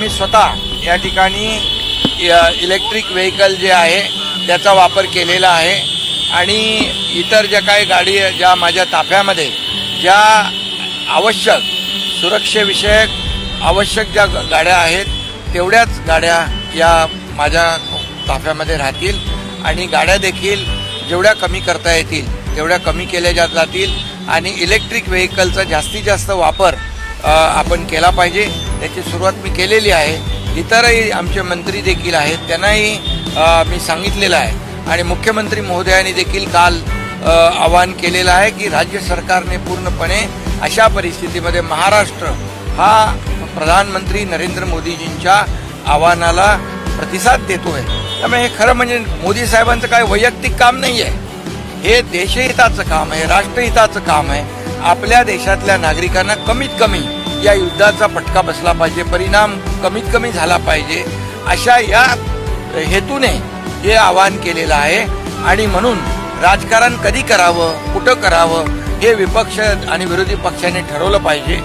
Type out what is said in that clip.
आम्ही स्वतः या ठिकाणी इलेक्ट्रिक व्हेकल जे आहे त्याचा वापर केलेला आहे आणि इतर ज्या काही गाडी ज्या माझ्या ताफ्यामध्ये ज्या आवश्यक सुरक्षेविषयक आवश्यक ज्या गाड्या आहेत तेवढ्याच गाड्या या माझ्या ताफ्यामध्ये राहतील आणि गाड्या देखील जेवढ्या कमी करता येतील तेवढ्या कमी केल्या जातील आणि इलेक्ट्रिक व्हेकलचा जास्तीत जास्त वापर आपण केला पाहिजे। त्याची सुरुवात मी केलेली आहे। इतरही आमचे मंत्री देखील आहेत त्यांनाही मी सांगितलेलं आहे आणि मुख्यमंत्री महोदयांनी देखील काल आवाहन केलेलं आहे की राज्य सरकारने पूर्णपणे अशा परिस्थितीमध्ये महाराष्ट्र हा प्रधानमंत्री नरेंद्र मोदीजींच्या आव्हानाला प्रतिसाद देतोय। त्यामुळे हे खरं म्हणजे मोदी साहेबांचं काय वैयक्तिक काम नाही आहे, हे देशहिताचं काम आहे, राष्ट्रहिताचं काम आहे। आपल्या देशातल्या नागरिकांना कमीत कमी या युद्धाचा फटका बसला पाहिजे, परिणाम कमीत कमी झाला पाहिजे, अशा या हेतूने हे आवाहन केलेलं आहे। आणि म्हणून राजकारण कधी करावं कुठं करावं हे विपक्ष आणि विरोधी पक्षाने ठरवलं पाहिजे।